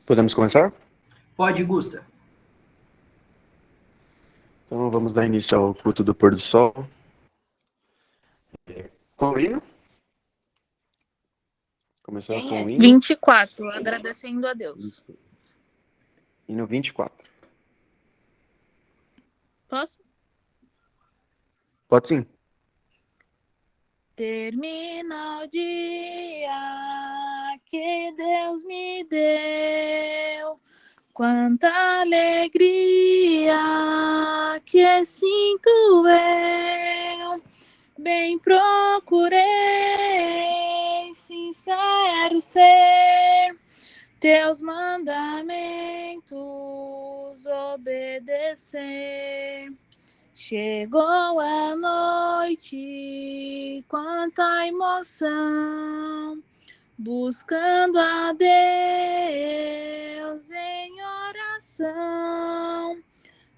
Podemos começar? Pode, Gusta. Então vamos dar início ao culto do pôr do sol. Qual o hino? Começar com o hino. 24, agradecendo a Deus. Hino 24. Posso? Pode sim. Termina o dia que Deus me deu, quanta alegria que sinto eu. Bem procurei, sincero ser, teus mandamentos obedecer. Chegou a noite, quanta emoção, buscando a Deus em oração.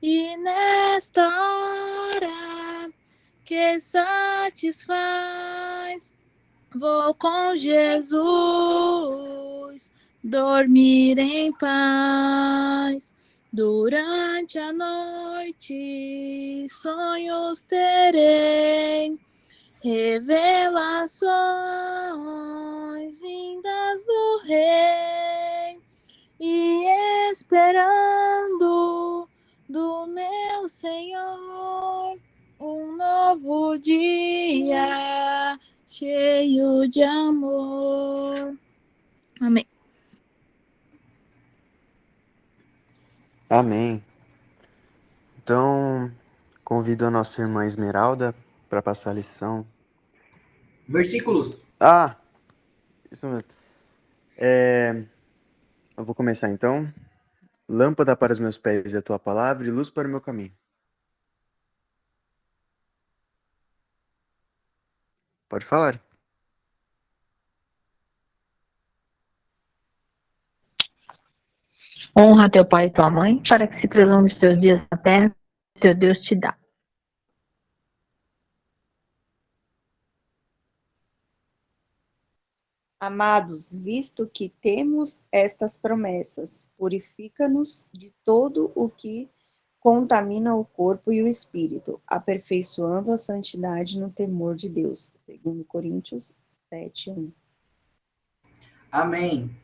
E nesta hora que satisfaz, vou com Jesus dormir em paz. Durante a noite sonhos terei, revelações vindas do Rei, e esperando do meu Senhor um novo dia cheio de amor. Amém. Amém. Então, convido a nossa irmã Esmeralda para passar a lição. Versículos. Isso mesmo. Eu vou começar então. Lâmpada para os meus pés é a tua palavra e luz para o meu caminho. Pode falar. Honra teu pai e tua mãe, para que se prolongue os teus dias na terra que teu Deus te dá. Amados, visto que temos estas promessas, purifica-nos de todo o que contamina o corpo e o espírito, aperfeiçoando a santidade no temor de Deus. 2 Coríntios 7:1. Amém.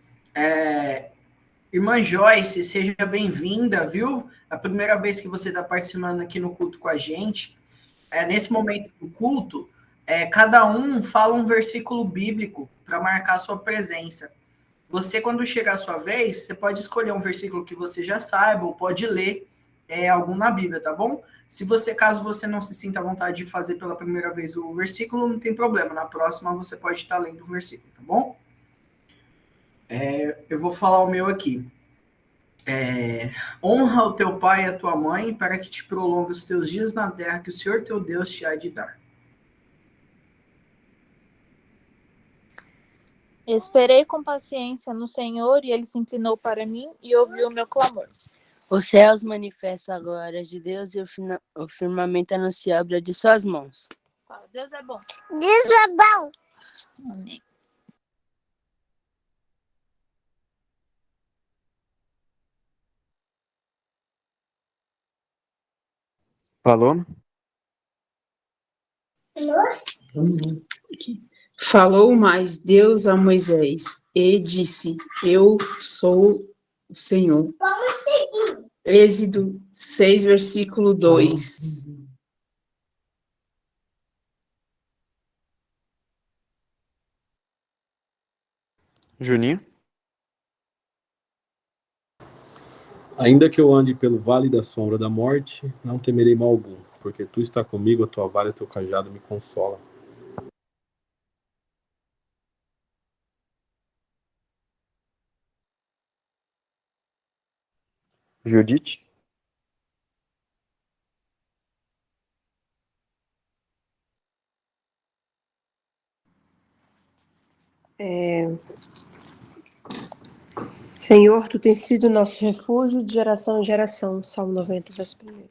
Irmã Joyce, seja bem-vinda, viu? A primeira vez que você está participando aqui no culto com a gente. Nesse momento do culto, cada um fala um versículo bíblico para marcar a sua presença. Você, quando chegar a sua vez, você pode escolher um versículo que você já saiba ou pode ler algum na Bíblia, tá bom? Caso você não se sinta à vontade de fazer pela primeira vez o versículo, não tem problema. Na próxima, você pode estar lendo o versículo, tá bom? Eu vou falar o meu aqui. Honra o teu pai e a tua mãe para que te prolongue os teus dias na terra que o Senhor teu Deus te há de dar. Esperei com paciência no Senhor, e ele se inclinou para mim e ouviu o meu clamor. Os céus manifestam a glória de Deus e o firmamento anuncia a obra de suas mãos. Deus é bom. Deus é bom. Amém. Falou? Falou mais Deus a Moisés e disse: Eu sou o Senhor. Êxodo 6, versículo 2. Juninho? Ainda que eu ande pelo vale da sombra da morte, não temerei mal algum, porque tu está comigo, a tua vara e o teu cajado me consolam. Judite? Senhor, tu tens sido nosso refúgio de geração em geração. Salmo 90, verso 1.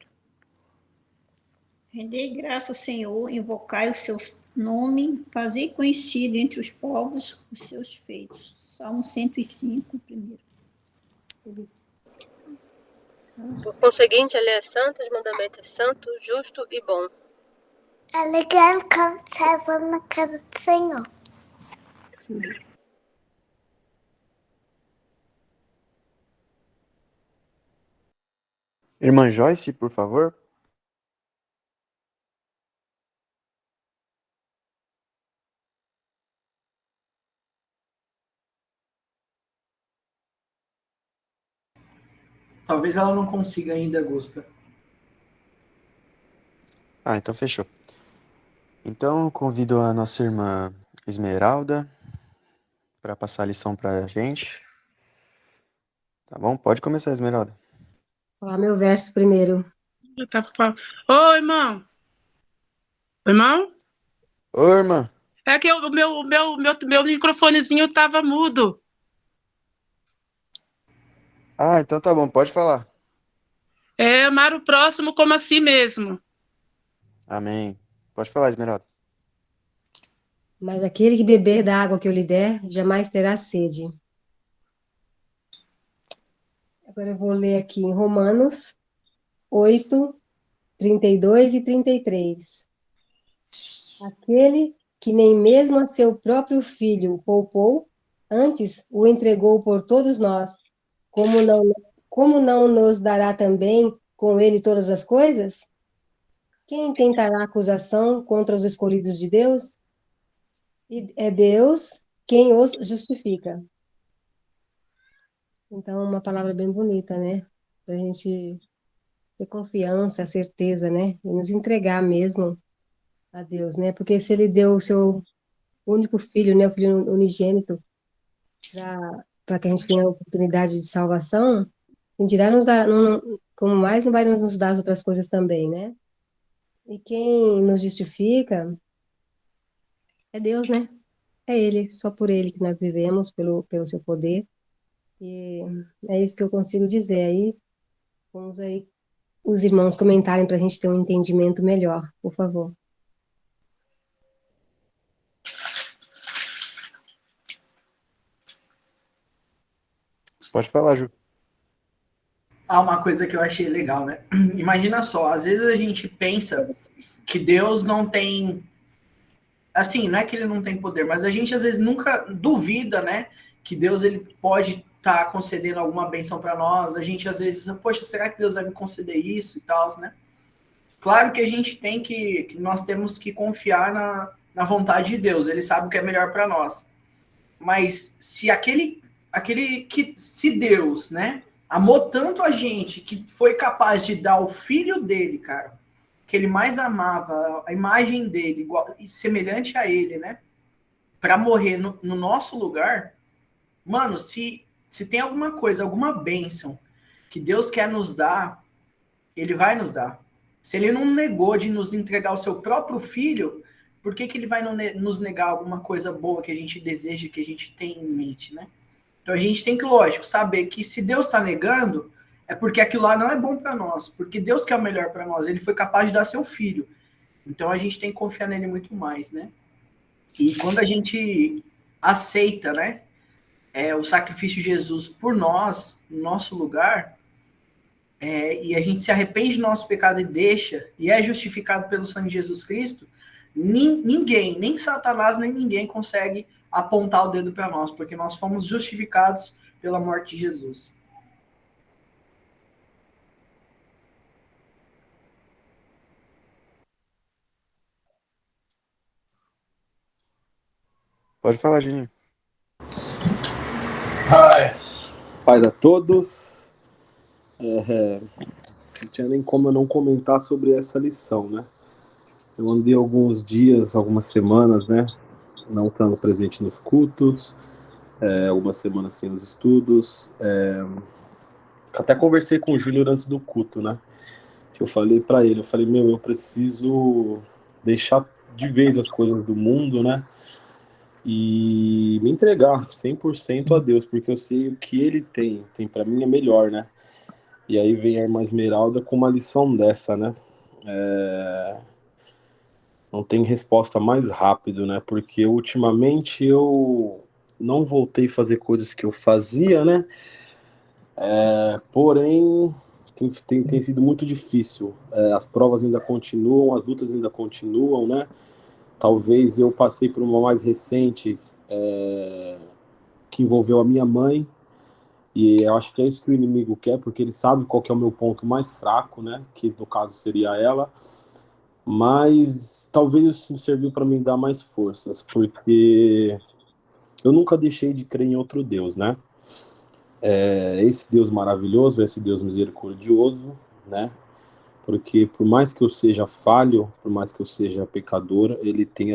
Rendei graça ao Senhor, invocai o seu nome, fazei conhecido entre os povos os seus feitos. Salmo 105, 1. Por conseguinte, a lei é santa, os mandamentos é santo, justo e bom. É legal quando você vai na casa do Senhor. Irmã Joyce, por favor. Talvez ela não consiga ainda, Gusta. Ah, então fechou. Então, convido a nossa irmã Esmeralda para passar a lição para a gente. Tá bom? Pode começar, Esmeralda. Vou falar meu verso primeiro. Ô, irmão. Irmão? Ô, irmã. É que o meu microfonezinho estava mudo. Ah, então tá bom, pode falar. É amar o próximo como a si mesmo. Amém. Pode falar, Esmeralda. Mas aquele que beber da água que eu lhe der, jamais terá sede. Agora eu vou ler aqui em Romanos 8, 32 e 33. Aquele que nem mesmo a seu próprio filho poupou, antes o entregou por todos nós, como não nos dará também com ele todas as coisas? Quem tentará acusação contra os escolhidos de Deus? E é Deus quem os justifica. Então, uma palavra bem bonita, né? Para a gente ter confiança, certeza, né? E nos entregar mesmo a Deus, né? Porque se Ele deu o seu único filho, né? O filho unigênito, para que a gente tenha a oportunidade de salvação, quem dirá nos dar, como mais não vai nos dar as outras coisas também, né? E quem nos justifica é Deus, né? É Ele, só por Ele que nós vivemos, pelo seu poder. E é isso que eu consigo dizer. Aí, vamos aí os irmãos comentarem para a gente ter um entendimento melhor, por favor. Pode falar, Ju. Ah, uma coisa que eu achei legal, né? Imagina só, às vezes a gente pensa que Deus não tem... Assim, não é que ele não tem poder, mas a gente às vezes nunca duvida, né? Que Deus ele pode estar concedendo alguma benção para nós. A gente às vezes, poxa, será que Deus vai me conceder isso e tal, né? Claro que a gente tem que nós temos que confiar na vontade de Deus. Ele sabe o que é melhor para nós. Mas se se Deus, né, amou tanto a gente que foi capaz de dar o filho dele, cara, que ele mais amava, a imagem dele, igual, semelhante a ele, né, para morrer no nosso lugar, mano, se tem alguma coisa, alguma bênção que Deus quer nos dar, ele vai nos dar. Se ele não negou de nos entregar o seu próprio filho, por que ele vai nos negar alguma coisa boa que a gente deseja, que a gente tem em mente, né? Então a gente tem que, lógico, saber que se Deus está negando, é porque aquilo lá não é bom para nós, porque Deus quer o melhor para nós, ele foi capaz de dar seu filho. Então a gente tem que confiar nele muito mais, né? E quando a gente aceita, né, o sacrifício de Jesus por nós, no nosso lugar, e a gente se arrepende do nosso pecado e deixa, e é justificado pelo sangue de Jesus Cristo, ninguém, nem Satanás, nem ninguém consegue apontar o dedo para nós, porque nós fomos justificados pela morte de Jesus. Pode falar, Juninho. Paz a todos. Não tinha nem como eu não comentar sobre essa lição, né? Eu andei alguns dias, algumas semanas, né? Não estando presente nos cultos, algumas semanas sem os estudos. Até conversei com o Júnior antes do culto, né? Que eu falei para ele, eu preciso deixar de vez as coisas do mundo, né? E me entregar 100% a Deus, porque eu sei o que Ele tem para mim é melhor, né? E aí vem a irmã Esmeralda com uma lição dessa, né? Não tem resposta mais rápido, né? Porque ultimamente eu não voltei a fazer coisas que eu fazia, né? Porém, tem sido muito difícil. As provas ainda continuam, as lutas ainda continuam, né? Talvez eu passei por uma mais recente, que envolveu a minha mãe, e eu acho que é isso que o inimigo quer, porque ele sabe qual que é o meu ponto mais fraco, né? Que no caso seria ela. Mas talvez isso serviu para me dar mais forças, porque eu nunca deixei de crer em outro Deus, né? Esse Deus maravilhoso, esse Deus misericordioso, né? Porque por mais que eu seja falho, por mais que eu seja pecador, ele tem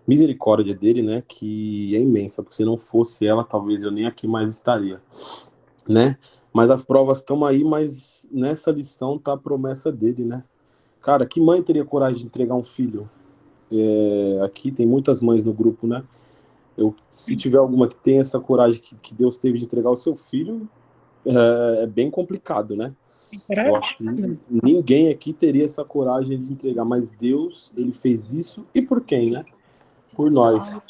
misericórdia dele, né? Que é imensa, porque se não fosse ela, talvez eu nem aqui mais estaria, né? Mas as provas estão aí, mas nessa lição tá a promessa dele, né? Cara, que mãe teria coragem de entregar um filho? Aqui tem muitas mães no grupo, né? Se tiver alguma que tem essa coragem que Deus teve de entregar o seu filho, é bem complicado, né? Eu acho que ninguém aqui teria essa coragem de entregar, mas Deus, ele fez isso, e por quem, né? Por nós.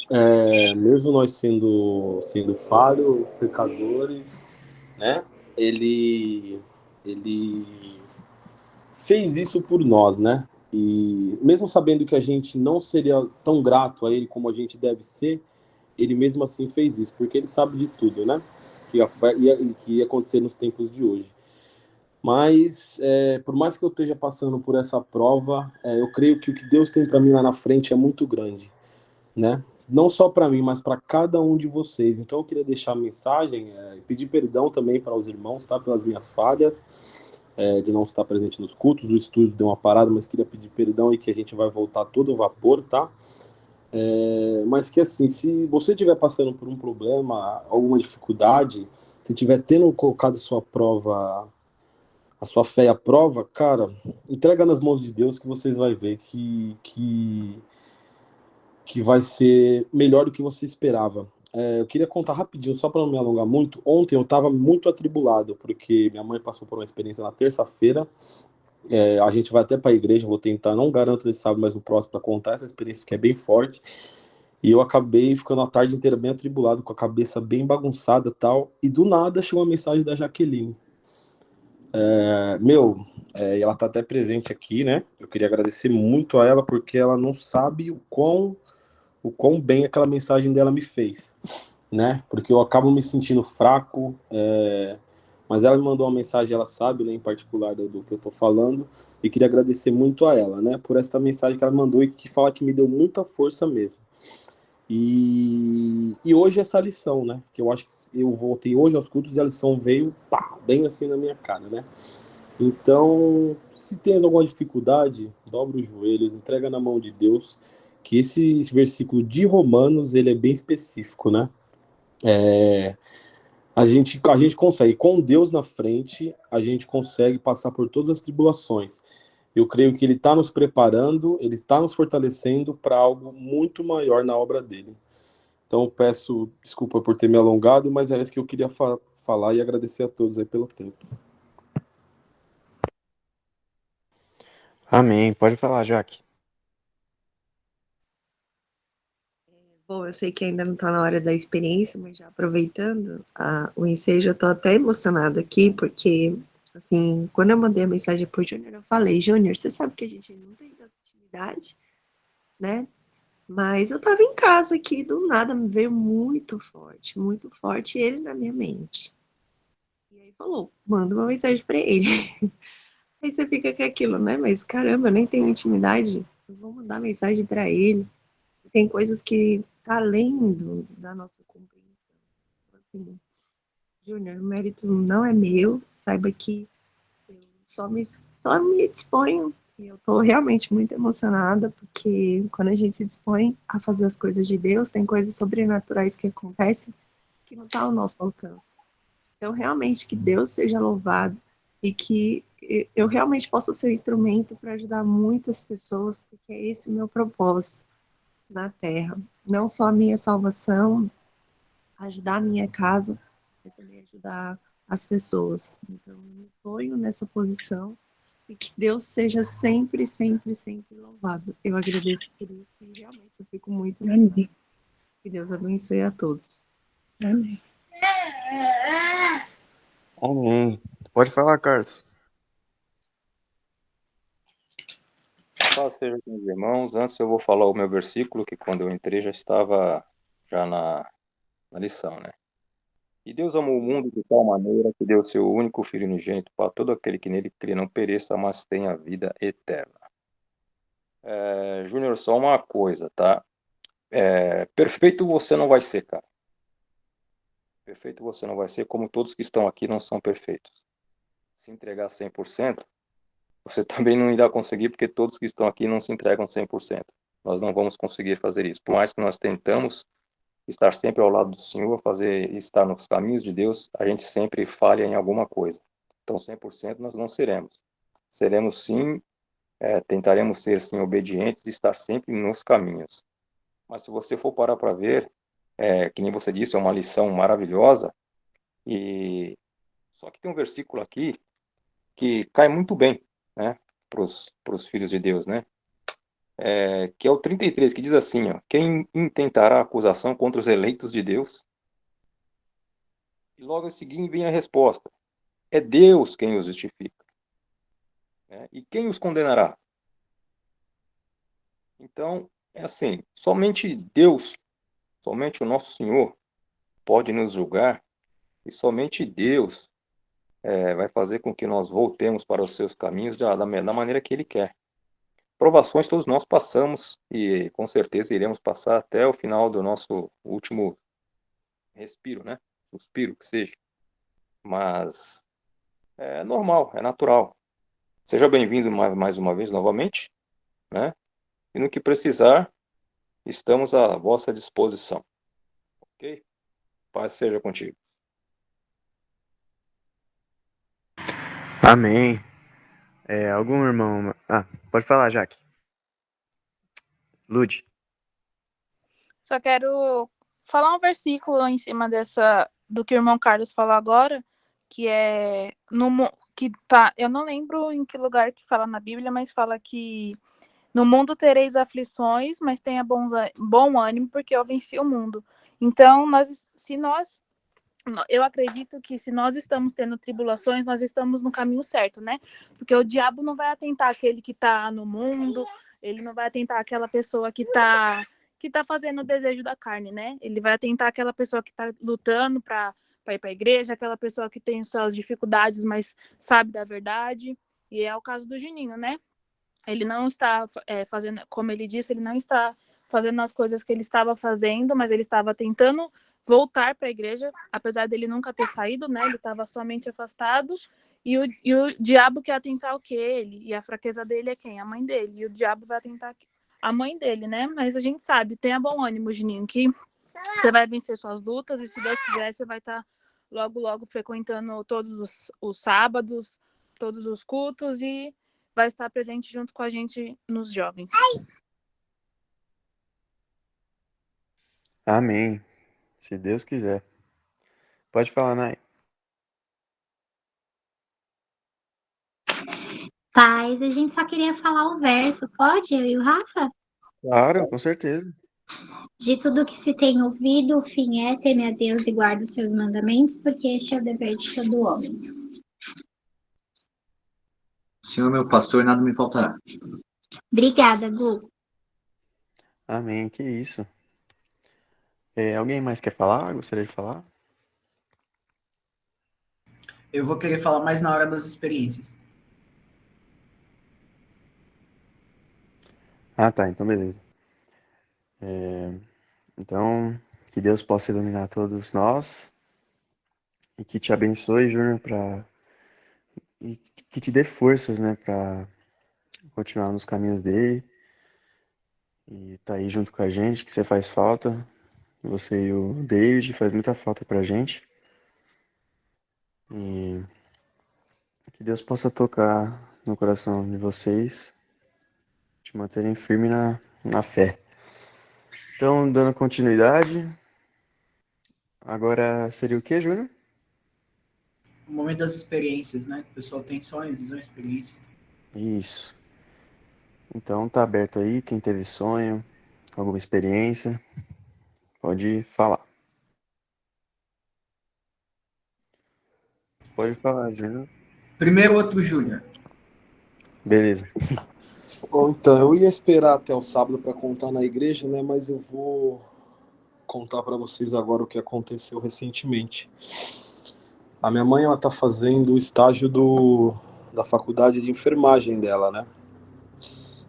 Mesmo nós sendo falhos, pecadores, né? Ele fez isso por nós, né? E mesmo sabendo que a gente não seria tão grato a ele como a gente deve ser, ele mesmo assim fez isso, porque ele sabe de tudo, né? Que ia acontecer nos tempos de hoje. Mas, por mais que eu esteja passando por essa prova, eu creio que o que Deus tem para mim lá na frente é muito grande, né? Não só para mim, mas para cada um de vocês. Então eu queria deixar a mensagem, pedir perdão também para os irmãos, tá? Pelas minhas falhas, de não estar presente nos cultos. O estúdio deu uma parada, mas queria pedir perdão e que a gente vai voltar todo vapor, tá? Mas que assim, se você estiver passando por um problema, alguma dificuldade, se estiver tendo colocado a sua fé à prova, cara, entrega nas mãos de Deus que vocês vão ver que vai ser melhor do que você esperava. Eu queria contar rapidinho, só para não me alongar muito. Ontem eu estava muito atribulado, porque minha mãe passou por uma experiência na terça-feira. A gente vai até para a igreja, vou tentar, não garanto nesse sábado, mas no próximo, para contar essa experiência, porque é bem forte. E eu acabei ficando a tarde inteira bem atribulado, com a cabeça bem bagunçada e tal. E do nada chegou uma mensagem da Jaqueline. Ela tá até presente aqui, né? Eu queria agradecer muito a ela, porque ela não sabe o quão bem aquela mensagem dela me fez, né? Porque eu acabo me sentindo fraco, mas ela me mandou uma mensagem, ela sabe, né, em particular do que eu tô falando, e queria agradecer muito a ela, né, por essa mensagem que ela mandou e que fala que me deu muita força mesmo. E hoje essa lição, né, que eu acho que eu voltei hoje aos cultos e a lição veio, bem assim na minha cara, né. Então, se tem alguma dificuldade, dobra os joelhos, entrega na mão de Deus, que esse versículo de Romanos, ele é bem específico, né? A gente consegue, com Deus na frente, a gente consegue passar por todas as tribulações. Eu creio que ele está nos preparando, ele está nos fortalecendo para algo muito maior na obra dele. Então, peço desculpa por ter me alongado, mas era isso que eu queria falar e agradecer a todos aí pelo tempo. Amém. Pode falar, Jaque. Bom, eu sei que ainda não está na hora da experiência, mas já aproveitando o ensejo, eu estou até emocionada aqui, porque, assim, quando eu mandei a mensagem pro Júnior, eu falei, Júnior, você sabe que a gente não tem tanta intimidade, né? Mas eu estava em casa aqui, do nada, me veio muito forte ele na minha mente. E aí falou, manda uma mensagem para ele. Aí você fica com aquilo, né? Mas caramba, eu nem tenho intimidade, eu vou mandar mensagem para ele. Tem coisas que tá além da nossa compreensão. Assim, Júnior, o mérito não é meu, saiba que eu só me disponho, e eu tô realmente muito emocionada, porque quando a gente se dispõe a fazer as coisas de Deus, tem coisas sobrenaturais que acontecem que não tá ao nosso alcance. Então, realmente, que Deus seja louvado e que eu realmente possa ser um instrumento para ajudar muitas pessoas, porque é esse o meu propósito na Terra. Não só a minha salvação, ajudar a minha casa, mas também ajudar as pessoas. Então, eu me ponho nessa posição e que Deus seja sempre, sempre, sempre louvado. Eu agradeço por isso e realmente eu fico muito emocionada. Que Deus abençoe a todos. Amém. Amém. Pode falar, Carlos. Paz seja com os irmãos. Antes eu vou falar o meu versículo, que quando eu entrei já estava já na lição, né? E Deus amou o mundo de tal maneira que deu seu único Filho unigênito para todo aquele que nele crê não pereça, mas tenha vida eterna. Júnior, só uma coisa, tá? Perfeito você não vai ser, cara. Perfeito você não vai ser, como todos que estão aqui não são perfeitos. Se entregar 100%, você também não irá conseguir, porque todos que estão aqui não se entregam 100%. Nós não vamos conseguir fazer isso. Por mais que nós tentamos estar sempre ao lado do Senhor, estar nos caminhos de Deus, a gente sempre falha em alguma coisa. Então, 100% nós não seremos. Seremos sim, tentaremos ser sim obedientes e estar sempre nos caminhos. Mas se você for parar para ver, que nem você disse, é uma lição maravilhosa, e só que tem um versículo aqui que cai muito bem, né, para os filhos de Deus, né? Que é o 33, que diz assim, ó: quem intentará acusação contra os eleitos de Deus? E logo a seguir vem a resposta: é Deus quem os justifica, né? E quem os condenará? Então, é assim, somente Deus, somente o nosso Senhor pode nos julgar, e somente Deus vai fazer com que nós voltemos para os seus caminhos da maneira que Ele quer. Provações todos nós passamos e com certeza iremos passar até o final do nosso último respiro, né? Suspiro, que seja. Mas é normal, é natural. Seja bem-vindo mais uma vez, novamente, né? E no que precisar, estamos à vossa disposição. Ok? Paz seja contigo. Amém. Algum irmão... Ah, pode falar, Jaque. Lude. Só quero falar um versículo em cima do que o irmão Carlos falou agora, que é que tá, eu não lembro em que lugar que fala na Bíblia, mas fala que no mundo tereis aflições, mas tenha bom ânimo, porque eu venci o mundo. Então, eu acredito que se nós estamos tendo tribulações, nós estamos no caminho certo, né? Porque o diabo não vai atentar aquele que está no mundo, ele não vai atentar aquela pessoa que tá fazendo o desejo da carne, né? Ele vai atentar aquela pessoa que está lutando para ir para a igreja, aquela pessoa que tem suas dificuldades, mas sabe da verdade. E é o caso do Juninho, né? Ele não está fazendo, como ele disse, ele não está fazendo as coisas que ele estava fazendo, mas ele estava tentando voltar para a igreja, apesar dele nunca ter saído, né? Ele estava somente afastado. E o diabo quer atentar o que? Ele. E a fraqueza dele é quem? A mãe dele. E o diabo vai atentar a mãe dele, né? Mas a gente sabe, tenha bom ânimo, Juninho, que você vai vencer suas lutas e se Deus quiser, você vai estar logo frequentando todos os sábados, todos os cultos e vai estar presente junto com a gente nos jovens. Amém. Se Deus quiser. Pode falar, Nai. Paz, a gente só queria falar o verso, pode? Eu e o Rafa? Claro, com certeza. De tudo que se tem ouvido, o fim é temer a Deus e guardar os seus mandamentos, porque este é o dever de todo homem. Senhor meu pastor, nada me faltará. Obrigada, Gu. Amém, que isso. Alguém mais quer falar? Gostaria de falar? Eu vou querer falar mais na hora das experiências. Ah, tá, então beleza. Então, que Deus possa iluminar todos nós e que te abençoe, Júnior, e que te dê forças, né, para continuar nos caminhos dele e tá aí junto com a gente, que você faz falta. Você e o David faz muita falta pra gente. E que Deus possa tocar no coração de vocês, te manterem firme na fé. Então, dando continuidade, agora seria o que, Júnior? O momento das experiências, né? O pessoal tem sonhos, visões, experiências. Isso. Então, tá aberto aí, quem teve sonho, alguma experiência, pode falar. Pode falar, Júnior. Primeiro outro Júnior. Beleza. Bom, então, eu ia esperar até o sábado para contar na igreja, né? Mas eu vou contar para vocês agora o que aconteceu recentemente. A minha mãe, ela tá fazendo o estágio da faculdade de enfermagem dela, né?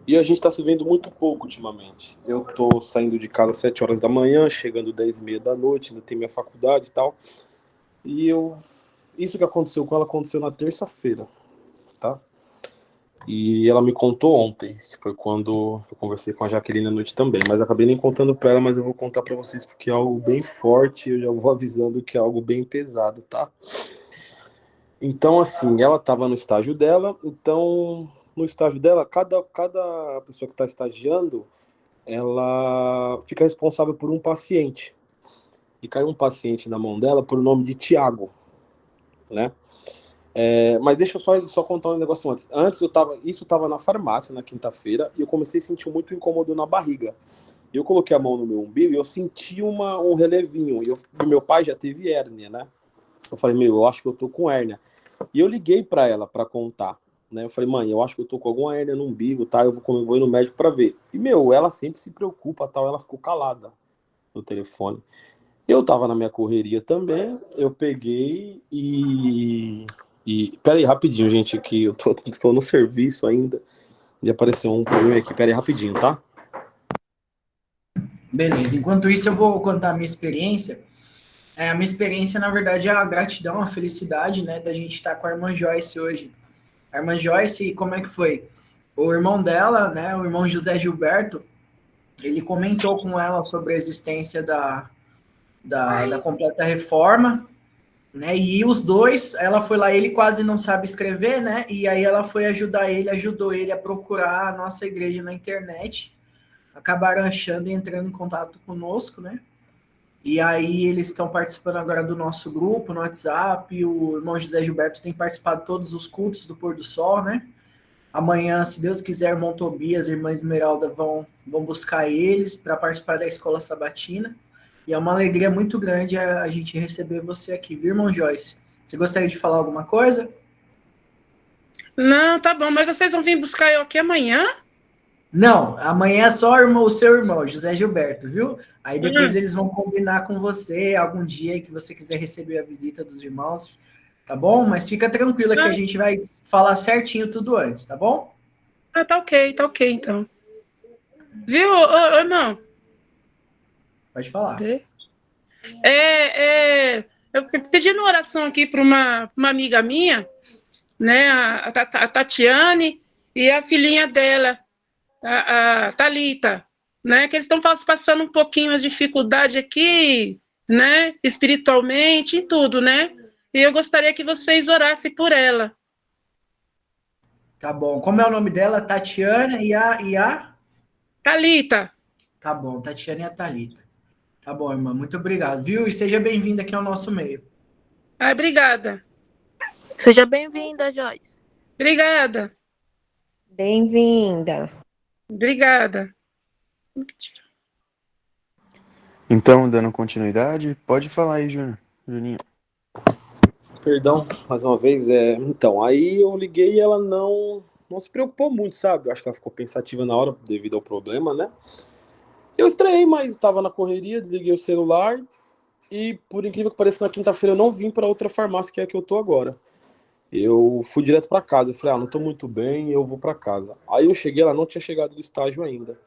E a gente tá se vendo muito pouco ultimamente. Eu tô saindo de casa às 7 horas da manhã, chegando 10h30 da noite, ainda tem minha faculdade e tal. E isso que aconteceu com ela aconteceu na terça-feira, tá? E ela me contou ontem, que foi quando eu conversei com a Jaqueline à noite também, mas acabei nem contando pra ela, mas eu vou contar pra vocês porque é algo bem forte, eu já vou avisando que é algo bem pesado, tá? Então, assim, ela tava no estágio dela, então, no estágio dela, cada pessoa que tá estagiando, ela fica responsável por um paciente. E caiu um paciente na mão dela por nome de Tiago, né? Mas deixa eu só contar um negócio antes. Isso tava na farmácia na quinta-feira e eu comecei a sentir muito incômodo na barriga. Eu coloquei a mão no meu umbigo e eu senti um relevinho. E meu pai já teve hérnia, né? Eu falei, eu acho que eu tô com hérnia. E eu liguei pra ela pra contar, né? Eu falei, mãe, eu acho que eu tô com alguma hérnia no umbigo, tá? Eu vou ir no médico pra ver. E, ela sempre se preocupa, tal. Ela ficou calada no telefone. Eu tava na minha correria também, eu peguei e pera aí, rapidinho, gente, que eu tô no serviço ainda, e apareceu um problema aqui, pera aí, rapidinho, tá? Beleza, enquanto isso eu vou contar a minha experiência. A minha experiência, na verdade, é a gratidão, a felicidade, né, da gente estar com a irmã Joyce hoje. A irmã Joyce, como é que foi? O irmão dela, né, o irmão José Gilberto, ele comentou com ela sobre a existência da completa reforma, né? E os dois, ela foi lá, ele quase não sabe escrever, né? E aí ela foi ajudou ele a procurar a nossa igreja na internet. Acabaram achando e entrando em contato conosco, né? E aí eles estão participando agora do nosso grupo no WhatsApp. O irmão José Gilberto tem participado de todos os cultos do Pôr do Sol, né? Amanhã, se Deus quiser, irmão Tobias e irmã Esmeralda vão buscar eles para participar da escola sabatina. E é uma alegria muito grande a gente receber você aqui, viu, irmão Joyce? Você gostaria de falar alguma coisa? Não, tá bom, mas vocês vão vir buscar eu aqui amanhã? Não, amanhã é só o seu irmão, José Gilberto, viu? Aí depois eles vão combinar com você algum dia que você quiser receber a visita dos irmãos, tá bom? Mas fica tranquila que a gente vai falar certinho tudo antes, tá bom? Ah, tá ok, então. Viu, ô, irmão? Pode falar. Eu pedi uma oração aqui para uma amiga minha, né, a Tatiane, e a filhinha dela, a Thalita, né, que eles estão passando um pouquinho as dificuldades aqui, né, espiritualmente e tudo, né, e eu gostaria que vocês orassem por ela. Tá bom. Como é o nome dela? Tatiana e a... Thalita. Tá bom, Tatiana e a Thalita. Tá bom, irmã. Muito obrigado, viu? E seja bem-vinda aqui ao nosso meio. Obrigada. Seja bem-vinda, Joyce. Obrigada. Bem-vinda. Obrigada. Então, dando continuidade, pode falar aí, Juninho. Perdão, mais uma vez, então, aí eu liguei e ela não se preocupou muito, sabe? Eu acho que ela ficou pensativa na hora devido ao problema, né? Eu estranhei, mas estava na correria, desliguei o celular e, por incrível que pareça, na quinta-feira eu não vim para outra farmácia que é a que eu tô agora. Eu fui direto para casa, eu falei, não tô muito bem, eu vou para casa. Aí eu cheguei, ela não tinha chegado do estágio ainda.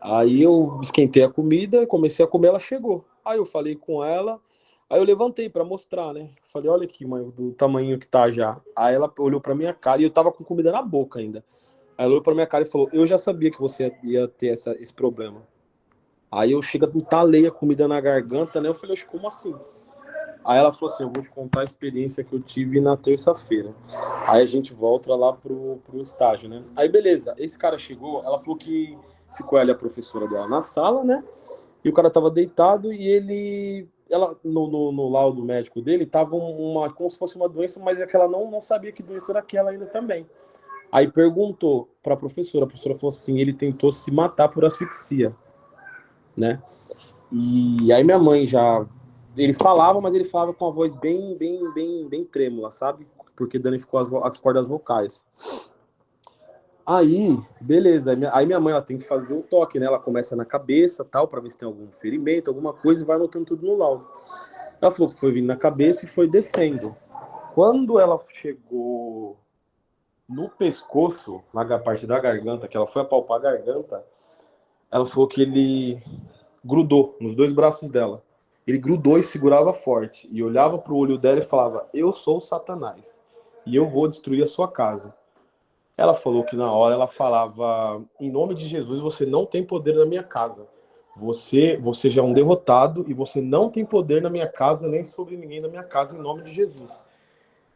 Aí eu esquentei a comida, comecei a comer, ela chegou. Aí eu falei com ela, aí eu levantei para mostrar, né? Falei, olha aqui, mãe, do tamanho que tá já. Aí ela olhou para minha cara e eu tava com comida na boca ainda. Aí ela olhou pra minha cara e falou, eu já sabia que você ia ter esse problema. Aí eu chego a entalei a comida na garganta, né? Eu falei, como assim? Aí ela falou assim, eu vou te contar a experiência que eu tive na terça-feira. Aí a gente volta lá pro estágio, né? Aí beleza, esse cara chegou, ela falou que ficou ela e a professora dela na sala, né? E o cara tava deitado e ela no laudo médico dele tava como se fosse uma doença, mas é que ela não sabia que doença era aquela ainda também. Aí perguntou para a professora falou assim, ele tentou se matar por asfixia, né? E aí minha mãe já ele falava, mas ele falava com a voz bem trêmula, sabe? Porque danificou as cordas vocais. Aí, beleza. Aí minha mãe, ela tem que fazer o toque, né? Ela começa na cabeça, tal, para ver se tem algum ferimento, alguma coisa, e vai anotando tudo no laudo. Ela falou que foi vindo na cabeça e foi descendo. Quando ela chegou no pescoço, na parte da garganta, que ela foi apalpar a garganta, ela falou que ele grudou nos 2 braços dela. Ele grudou e segurava forte. E olhava para o olho dela e falava: eu sou Satanás. E eu vou destruir a sua casa. Ela falou que na hora ela falava: em nome de Jesus, você não tem poder na minha casa. Você já é um derrotado e você não tem poder na minha casa, nem sobre ninguém na minha casa, em nome de Jesus.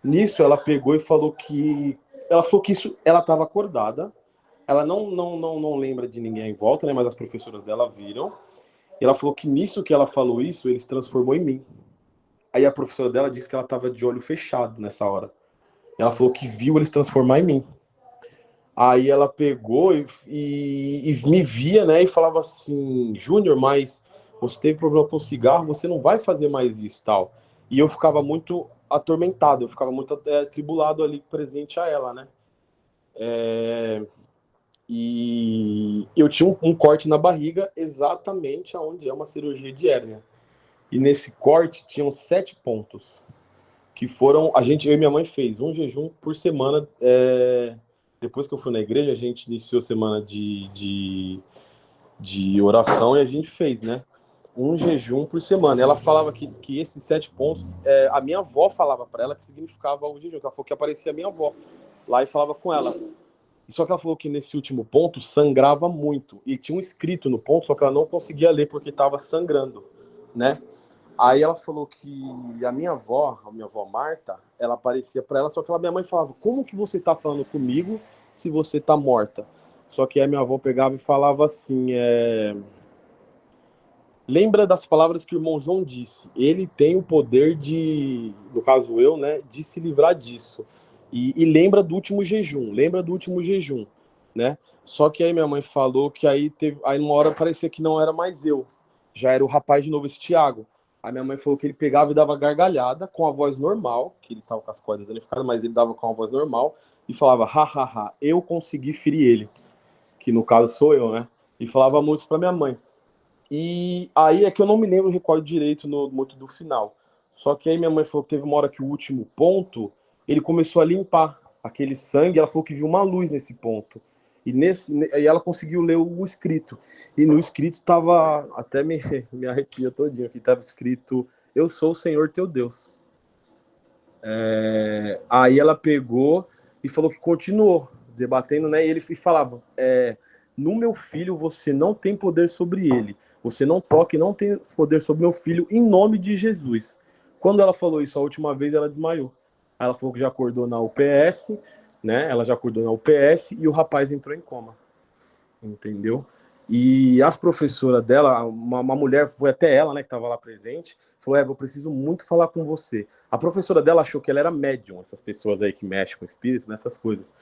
Nisso ela pegou e falou que... Ela falou que isso, ela estava acordada. Ela não lembra de ninguém em volta, né? Mas as professoras dela viram. E ela falou que nisso que ela falou isso, ele se transformou em mim. Aí a professora dela disse que ela estava de olho fechado nessa hora. Ela falou que viu ele se transformar em mim. Aí ela pegou e me via, né? E falava assim: Júnior, mas você teve problema com cigarro, você não vai fazer mais isso, tal. E eu ficava muito atormentado, eu ficava muito atribulado ali presente a ela, né? E eu tinha um corte na barriga, exatamente onde é uma cirurgia de hérnia. E nesse corte tinham 7 pontos, que foram... eu e minha mãe fez um jejum por semana. Depois que eu fui na igreja, a gente iniciou a semana de oração e a gente fez, né? Um jejum por semana. Ela falava que esses 7 pontos, a minha avó falava para ela que significava o jejum. Ela falou que aparecia a minha avó lá e falava com ela. E só que ela falou que nesse último ponto sangrava muito. E tinha um escrito no ponto, só que ela não conseguia ler porque estava sangrando, né? Aí ela falou que a minha avó Marta, ela aparecia para ela, só que minha mãe falava: como que você tá falando comigo se você tá morta? Só que aí a minha avó pegava e falava assim: lembra das palavras que o irmão João disse. Ele tem o poder de, no caso eu, né, de se livrar disso. E lembra do último jejum, né? Só que aí minha mãe falou que aí numa hora parecia que não era mais eu, já era o rapaz de novo, esse Thiago. A minha mãe falou que ele pegava e dava gargalhada com a voz normal, que ele tava com as cordas danificadas, mas ele dava com a voz normal e falava: ha, ha, ha, eu consegui ferir ele, que no caso sou eu, né? E falava muito isso pra minha mãe. E aí é que eu não me lembro, recordo direito muito do final. Só que aí minha mãe falou que teve uma hora que o último ponto, ele começou a limpar aquele sangue, ela falou que viu uma luz nesse ponto. E aí ela conseguiu ler o escrito. E no escrito tava, até me arrepia todinho, aqui tava escrito: eu sou o Senhor teu Deus. Aí ela pegou e falou que continuou debatendo, né? E ele falava: no meu filho você não tem poder sobre ele. Você não toca e não tem poder sobre meu filho, em nome de Jesus. Quando ela falou isso a última vez, ela desmaiou. Ela falou que já acordou na UPS, né? Ela já acordou na UPS e o rapaz entrou em coma. Entendeu? E as professoras dela, uma mulher, foi até ela, né, que estava lá presente, falou: eu preciso muito falar com você. A professora dela achou que ela era médium, essas pessoas aí que mexem com espírito, nessas coisas.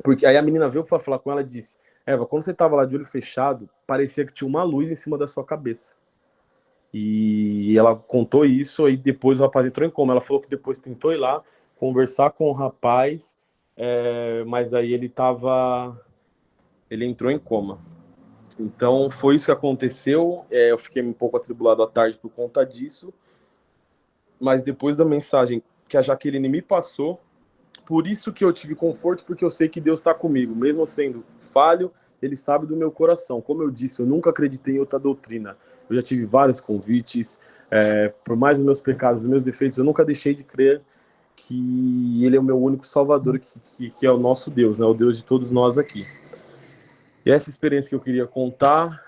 Porque aí a menina veio para falar com ela e disse: Eva, quando você estava lá de olho fechado, parecia que tinha uma luz em cima da sua cabeça. E ela contou isso, aí depois o rapaz entrou em coma. Ela falou que depois tentou ir lá, conversar com o rapaz, mas aí ele entrou em coma. Então foi isso que aconteceu. Eu fiquei um pouco atribulado à tarde por conta disso, mas depois da mensagem que a Jaqueline me passou, por isso que eu tive conforto, porque eu sei que Deus está comigo, mesmo sendo falho, ele sabe do meu coração. Como eu disse, eu nunca acreditei em outra doutrina. Eu já tive vários convites, por mais dos meus pecados, dos meus defeitos, eu nunca deixei de crer que ele é o meu único salvador, que é o nosso Deus, né? O Deus de todos nós aqui. E essa experiência que eu queria contar,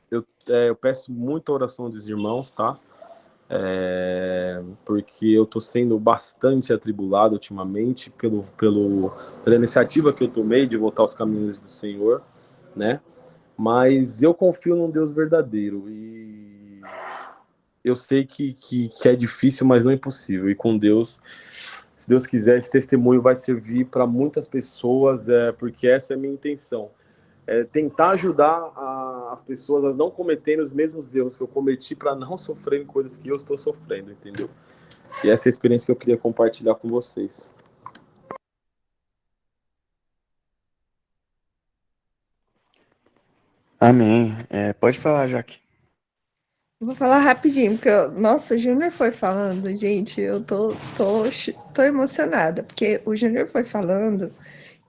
eu peço muita oração dos irmãos, tá? Porque eu tô sendo bastante atribulado ultimamente pela iniciativa que eu tomei de voltar aos caminhos do Senhor, né? Mas eu confio num Deus verdadeiro e eu sei que é difícil, mas não é impossível. E com Deus, se Deus quiser, esse testemunho vai servir para muitas pessoas, porque essa é a minha intenção. tentar ajudar as pessoas a não cometerem os mesmos erros que eu cometi para não sofrerem coisas que eu estou sofrendo, entendeu? E essa é a experiência que eu queria compartilhar com vocês. Amém. Pode falar, Jaque. Eu vou falar rapidinho, porque, nossa, o Júnior foi falando, gente, eu tô emocionada, porque o Júnior foi falando,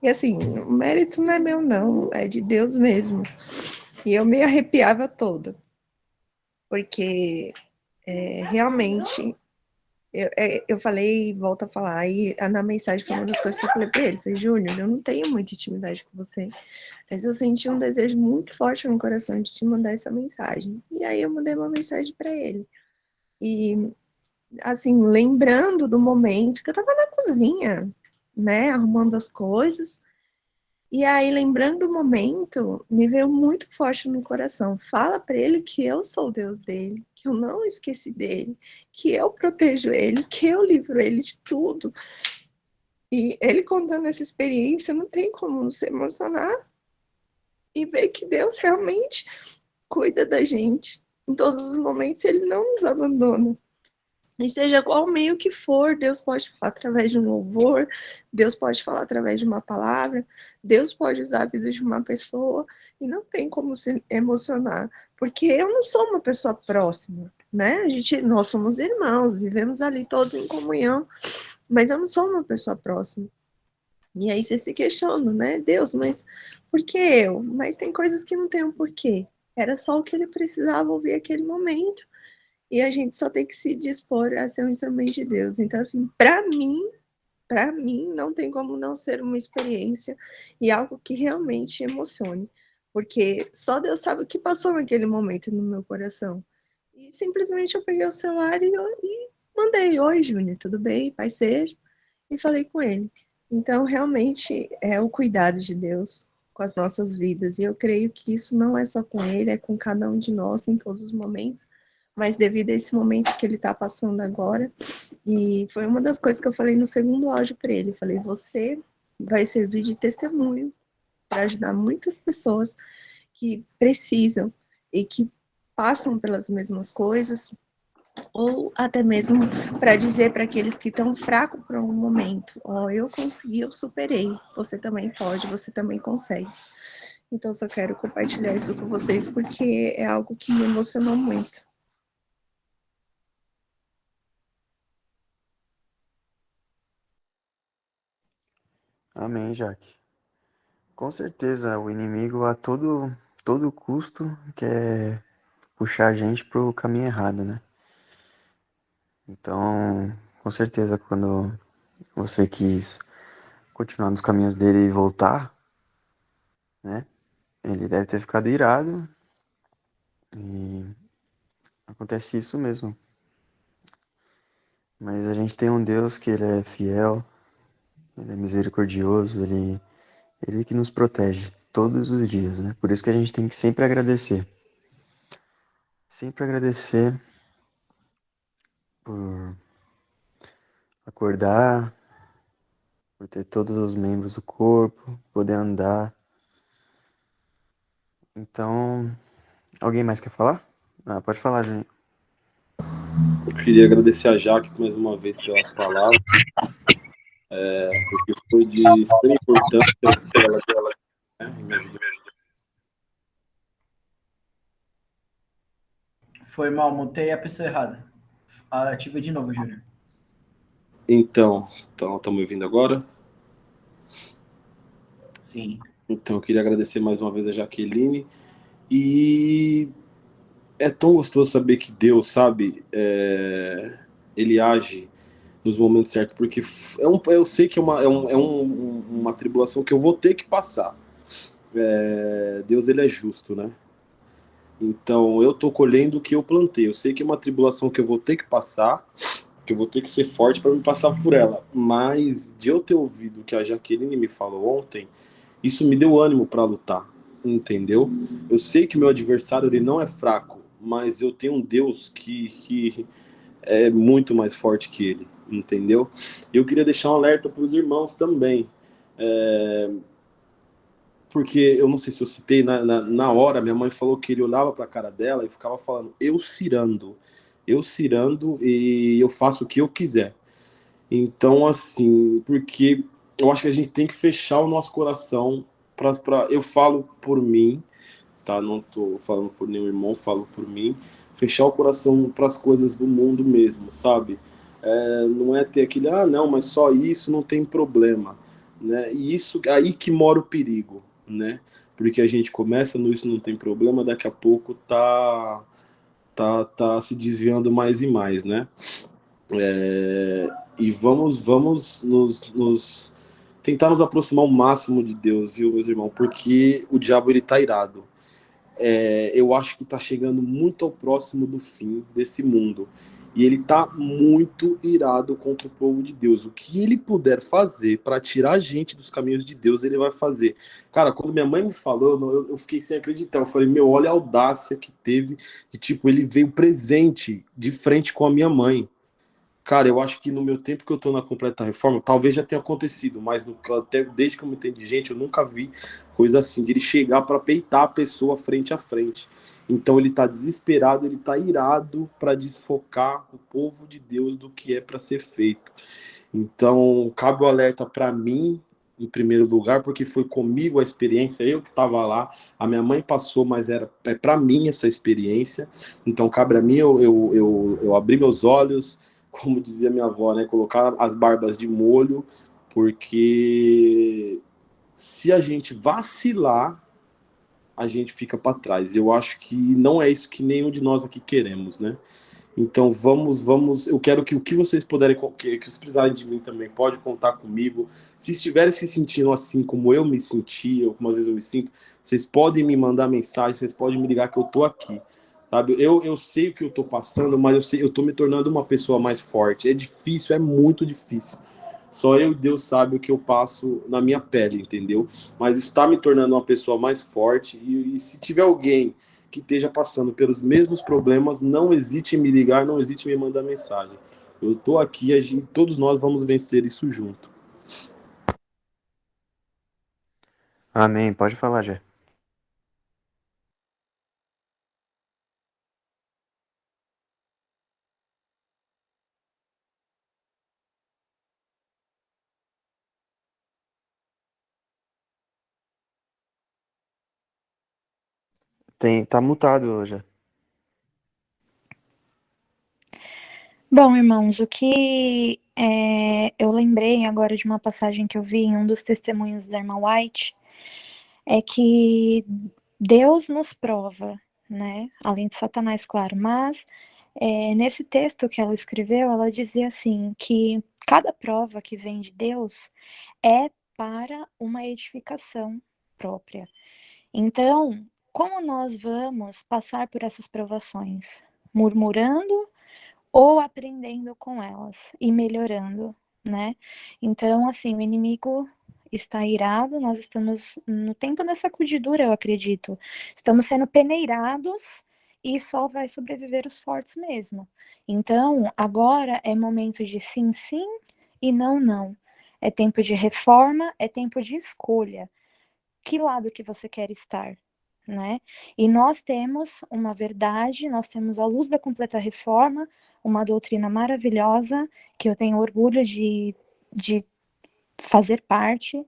e assim, o mérito não é meu, não, é de Deus mesmo. E eu me arrepiava toda, porque realmente, eu falei, volto a falar, e na mensagem foi uma das coisas que eu falei para ele, falei, Júnior, eu não tenho muita intimidade com você, mas eu senti um desejo muito forte no coração de te mandar essa mensagem. E aí eu mandei uma mensagem para ele. E, assim, lembrando do momento que eu estava na cozinha, né, arrumando as coisas, e aí, lembrando do momento, me veio muito forte no coração. Fala para ele que eu sou o Deus dele, que eu não esqueci dele, que eu protejo ele, que eu livro ele de tudo. E ele contando essa experiência, não tem como não se emocionar e ver que Deus realmente cuida da gente. Em todos os momentos, ele não nos abandona. E seja qual meio que for, Deus pode falar através de um louvor, Deus pode falar através de uma palavra, Deus pode usar a vida de uma pessoa, e não tem como se emocionar, porque eu não sou uma pessoa próxima, né? Nós somos irmãos, vivemos ali todos em comunhão, mas eu não sou uma pessoa próxima. E aí você se questiona, né? Deus, mas por que eu? Mas tem coisas que não tem um porquê. Era só o que ele precisava ouvir naquele momento. E a gente só tem que se dispor a ser um instrumento de Deus. Então, assim, para mim, não tem como não ser uma experiência e algo que realmente emocione. Porque só Deus sabe o que passou naquele momento no meu coração. E simplesmente eu peguei o celular e mandei, oi, Júnior, tudo bem? Pai seja. E falei com ele. Então, realmente, é o cuidado de Deus com as nossas vidas. E eu creio que isso não é só com ele, é com cada um de nós em todos os momentos. Mas devido a esse momento que ele está passando agora, e foi uma das coisas que eu falei no segundo áudio para ele, falei, você vai servir de testemunho para ajudar muitas pessoas que precisam e que passam pelas mesmas coisas, ou até mesmo para dizer para aqueles que estão fracos por um momento, ó, eu consegui, eu superei, você também pode, você também consegue. Então, só quero compartilhar isso com vocês, porque é algo que me emocionou muito. Amém, Jaque. Com certeza, o inimigo a todo custo quer puxar a gente pro caminho errado, né? Então, com certeza, quando você quis continuar nos caminhos dele e voltar, né? Ele deve ter ficado irado e acontece isso mesmo. Mas a gente tem um Deus que ele é fiel, ele é misericordioso, ele que nos protege todos os dias, né? Por isso que a gente tem que sempre agradecer. Sempre agradecer por acordar, por ter todos os membros do corpo, poder andar. Então, alguém mais quer falar? Pode falar, Juninho. Eu queria agradecer a Jaque mais uma vez pelas palavras, porque foi de extrema importância para ela, né, me ajudou. Foi mal, mutei a pessoa errada. Ativa de novo, Júnior. Então, estão me ouvindo agora? Sim. Então, eu queria agradecer mais uma vez a Jaqueline. E é tão gostoso saber que Deus, sabe, ele age nos momentos certos, porque eu sei que é uma tribulação que eu vou ter que passar. Deus, ele é justo, né? Então, eu tô colhendo o que eu plantei. Eu sei que é uma tribulação que eu vou ter que passar, que eu vou ter que ser forte para me passar por ela. Mas de eu ter ouvido o que a Jaqueline me falou ontem, isso me deu ânimo para lutar, entendeu? Eu sei que meu adversário ele não é fraco, mas eu tenho um Deus que é muito mais forte que ele, entendeu? Eu queria deixar um alerta para os irmãos também. porque eu não sei se eu citei, na hora, minha mãe falou que ele olhava para a cara dela e ficava falando, eu cirando e eu faço o que eu quiser. Então, assim, porque eu acho que a gente tem que fechar o nosso coração eu falo por mim, tá? Não tô falando por nenhum irmão, falo por mim, fechar o coração para as coisas do mundo mesmo, sabe? Não é ter aquele, não, mas só isso não tem problema, né? E isso, aí que mora o perigo, né? Porque a gente começa no isso não tem problema, daqui a pouco tá se desviando mais e mais, né? E vamos tentar nos aproximar o máximo de Deus, viu, meus irmãos? Porque o diabo, ele tá irado. Eu acho que tá chegando muito ao próximo do fim desse mundo. E ele tá muito irado contra o povo de Deus. O que ele puder fazer para tirar a gente dos caminhos de Deus, ele vai fazer. Cara, quando minha mãe me falou, eu fiquei sem acreditar. Eu falei, meu, olha a audácia que teve. De, tipo, ele veio presente de frente com a minha mãe. Cara, eu acho que no meu tempo que eu tô na completa reforma, talvez já tenha acontecido, mas até desde que eu me entendo de gente, eu nunca vi coisa assim, de ele chegar para peitar a pessoa frente a frente. Então ele tá desesperado, ele tá irado para desfocar o povo de Deus do que é para ser feito. Então, cabe o alerta para mim, em primeiro lugar, porque foi comigo a experiência, eu que estava lá, a minha mãe passou, mas é para mim essa experiência. Então, cabe a mim eu abrir meus olhos, como dizia minha avó, né, colocar as barbas de molho, porque se a gente vacilar, a gente fica para trás. Eu acho que não é isso que nenhum de nós aqui queremos, né? Então vamos. Eu quero que o que vocês puderem, que vocês precisarem de mim também, pode contar comigo. Se estiverem se sentindo assim como eu me senti, ou como às vezes eu me sinto, vocês podem me mandar mensagem, vocês podem me ligar que eu tô aqui, sabe? Eu sei o que eu tô passando, mas eu tô me tornando uma pessoa mais forte. É difícil, é muito difícil. Só eu e Deus sabe o que eu passo na minha pele, entendeu? Mas está me tornando uma pessoa mais forte. E se tiver alguém que esteja passando pelos mesmos problemas, não hesite em me ligar, não hesite em me mandar mensagem. Eu estou aqui, todos nós vamos vencer isso junto. Amém. Pode falar, Jé. Tá mutado, Jé. Bom, irmãos, o que eu lembrei agora de uma passagem que eu vi em um dos testemunhos da irmã White, é que Deus nos prova, né? Além de Satanás, claro, mas nesse texto que ela escreveu, ela dizia assim, que cada prova que vem de Deus é para uma edificação própria. Então, como nós vamos passar por essas provações? Murmurando ou aprendendo com elas e melhorando, né? Então, assim, o inimigo está irado, nós estamos no tempo da sacudidura, eu acredito. Estamos sendo peneirados e só vai sobreviver os fortes mesmo. Então, agora é momento de sim, sim e não, não. É tempo de reforma, é tempo de escolha. Que lado que você quer estar, né? E nós temos uma verdade, nós temos a luz da completa reforma, uma doutrina maravilhosa, que eu tenho orgulho de fazer parte,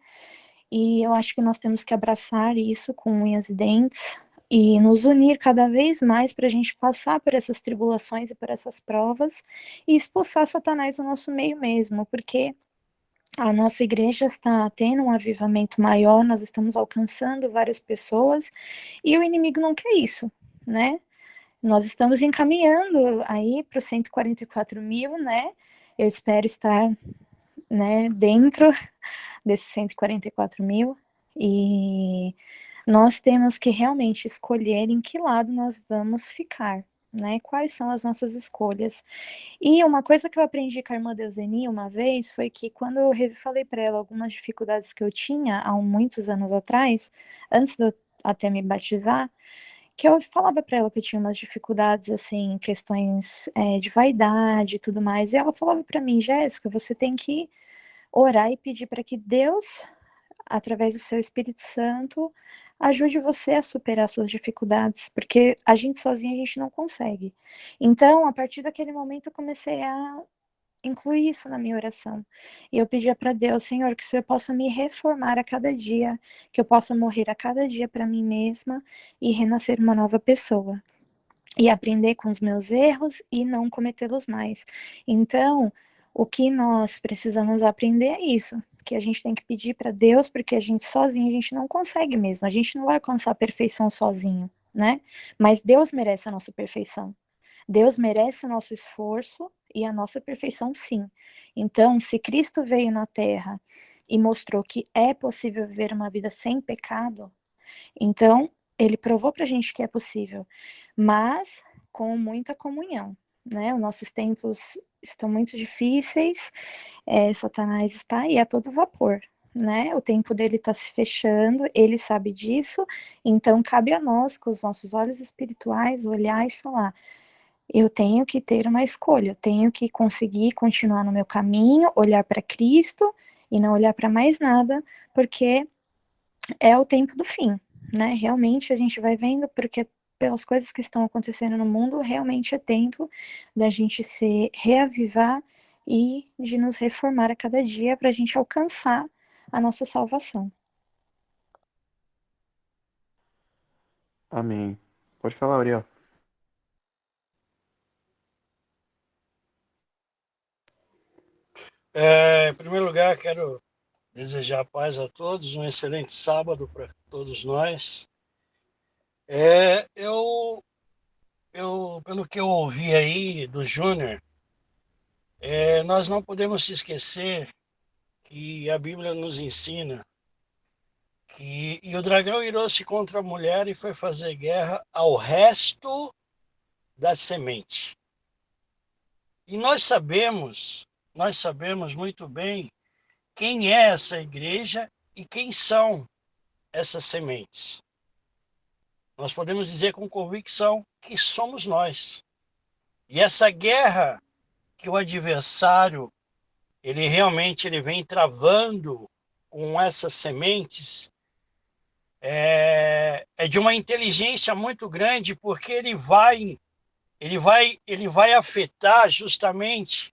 e eu acho que nós temos que abraçar isso com unhas e dentes, e nos unir cada vez mais para a gente passar por essas tribulações e por essas provas, e expulsar Satanás do nosso meio mesmo, porque a nossa igreja está tendo um avivamento maior, nós estamos alcançando várias pessoas, e o inimigo não quer isso, né? Nós estamos encaminhando aí para os 144 mil, né? Eu espero estar, né, dentro desses 144 mil, e nós temos que realmente escolher em que lado nós vamos ficar, né? Quais são as nossas escolhas. E uma coisa que eu aprendi com a irmã Deuseni uma vez foi que quando eu falei para ela algumas dificuldades que eu tinha há muitos anos atrás, antes de eu até me batizar, que eu falava para ela que eu tinha umas dificuldades, assim, questões de vaidade e tudo mais, e ela falava para mim, Jéssica, você tem que orar e pedir para que Deus através do seu Espírito Santo, ajude você a superar suas dificuldades, porque a gente sozinha a gente não consegue. Então, a partir daquele momento, eu comecei a incluir isso na minha oração. E eu pedia para Deus, Senhor, que o Senhor possa me reformar a cada dia, que eu possa morrer a cada dia para mim mesma e renascer uma nova pessoa. E aprender com os meus erros e não cometê-los mais. Então, o que nós precisamos aprender é isso, que a gente tem que pedir para Deus, porque a gente sozinho a gente não consegue mesmo, a gente não vai alcançar a perfeição sozinho, né? Mas Deus merece a nossa perfeição. Deus merece o nosso esforço e a nossa perfeição, sim. Então, se Cristo veio na Terra e mostrou que é possível viver uma vida sem pecado, então ele provou para a gente que é possível, mas com muita comunhão, né? Os nossos tempos estão muito difíceis, Satanás está aí a todo vapor, né? O tempo dele está se fechando, ele sabe disso, então cabe a nós, com os nossos olhos espirituais, olhar e falar: eu tenho que ter uma escolha, eu tenho que conseguir continuar no meu caminho, olhar para Cristo e não olhar para mais nada, porque é o tempo do fim, né? Realmente a gente vai vendo, porque pelas coisas que estão acontecendo no mundo, realmente é tempo da gente se reavivar e de nos reformar a cada dia para a gente alcançar a nossa salvação. Amém. Pode falar, Uriel. Em primeiro lugar, quero desejar paz a todos, um excelente sábado para todos nós. Pelo que eu ouvi aí do Júnior, nós não podemos se esquecer que a Bíblia nos ensina que o dragão irou-se contra a mulher e foi fazer guerra ao resto da semente. E nós sabemos muito bem quem é essa igreja e quem são essas sementes. Nós podemos dizer com convicção que somos nós. E essa guerra que o adversário, ele realmente vem travando com essas sementes, é de uma inteligência muito grande, porque ele vai afetar justamente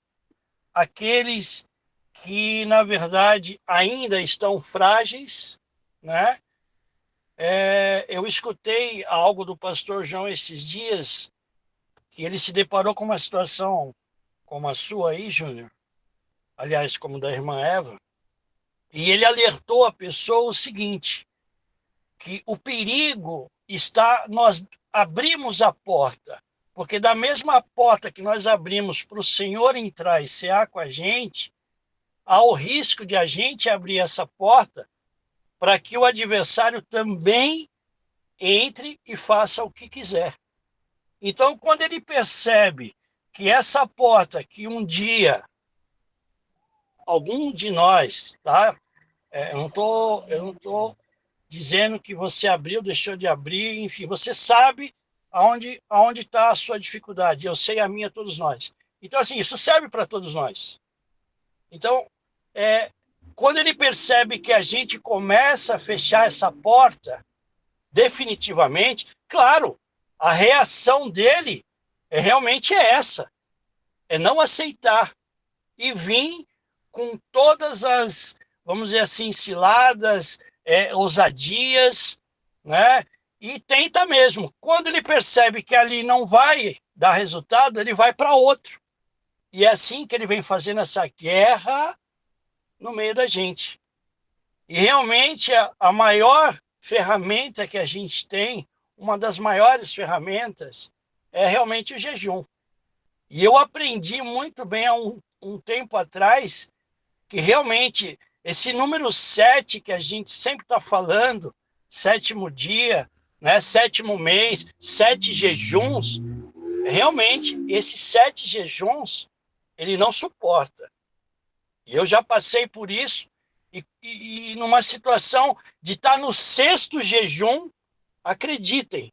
aqueles que, na verdade, ainda estão frágeis, né? Eu escutei algo do pastor João esses dias, que ele se deparou com uma situação como a sua aí, Júnior, aliás, como da irmã Eva, e ele alertou a pessoa o seguinte, que o perigo está, nós abrimos a porta, porque da mesma porta que nós abrimos para o Senhor entrar e cear com a gente, há o risco de a gente abrir essa porta para que o adversário também entre e faça o que quiser. Então, quando ele percebe que essa porta que um dia algum de nós, tá? Eu não tô dizendo que você abriu, deixou de abrir, enfim, você sabe aonde está a sua dificuldade. Eu sei a minha, todos nós. Então, assim, isso serve para todos nós. Então, quando ele percebe que a gente começa a fechar essa porta, definitivamente, claro, a reação dele realmente é essa, é não aceitar e vir com todas as, vamos dizer assim, ciladas, ousadias, né? E tenta mesmo. Quando ele percebe que ali não vai dar resultado, ele vai para outro. E é assim que ele vem fazendo essa guerra no meio da gente. E realmente a maior ferramenta que a gente tem, uma das maiores ferramentas, é realmente o jejum. E eu aprendi muito bem há um tempo atrás que realmente esse número 7 que a gente sempre está falando, 7º dia, né, 7º mês, 7 jejuns, realmente esses 7 jejuns ele não suporta. E eu já passei por isso, e numa situação de estar no 6º jejum, acreditem,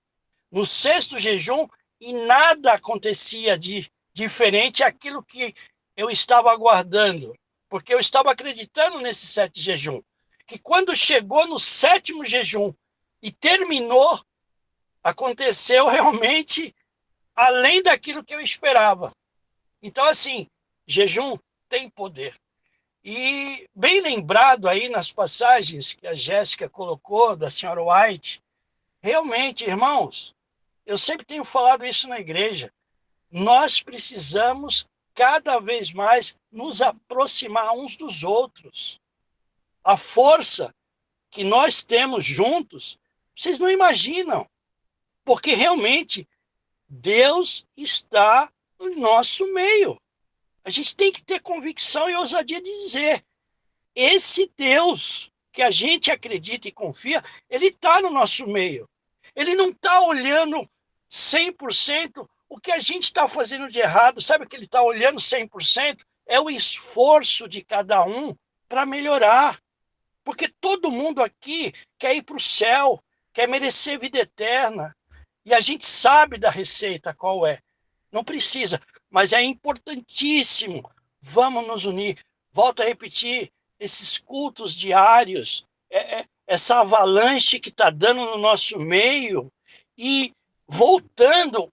no 6º jejum, e nada acontecia de diferente àquilo que eu estava aguardando, porque eu estava acreditando nesse 7 jejum. que quando chegou no 7º jejum e terminou, aconteceu realmente além daquilo que eu esperava. Então, assim, jejum tem poder. E bem lembrado aí nas passagens que a Jéssica colocou, da senhora White, realmente, irmãos, eu sempre tenho falado isso na igreja, nós precisamos cada vez mais nos aproximar uns dos outros. A força que nós temos juntos, vocês não imaginam, porque realmente Deus está no nosso meio. A gente tem que ter convicção e ousadia de dizer, esse Deus que a gente acredita e confia, ele está no nosso meio. Ele não está olhando 100% o que a gente está fazendo de errado. Sabe o que ele está olhando 100%? É o esforço de cada um para melhorar. Porque todo mundo aqui quer ir para o céu, quer merecer vida eterna. E a gente sabe da receita qual é. Não precisa, mas é importantíssimo. Vamos nos unir. Volto a repetir, esses cultos diários, essa avalanche que está dando no nosso meio e voltando,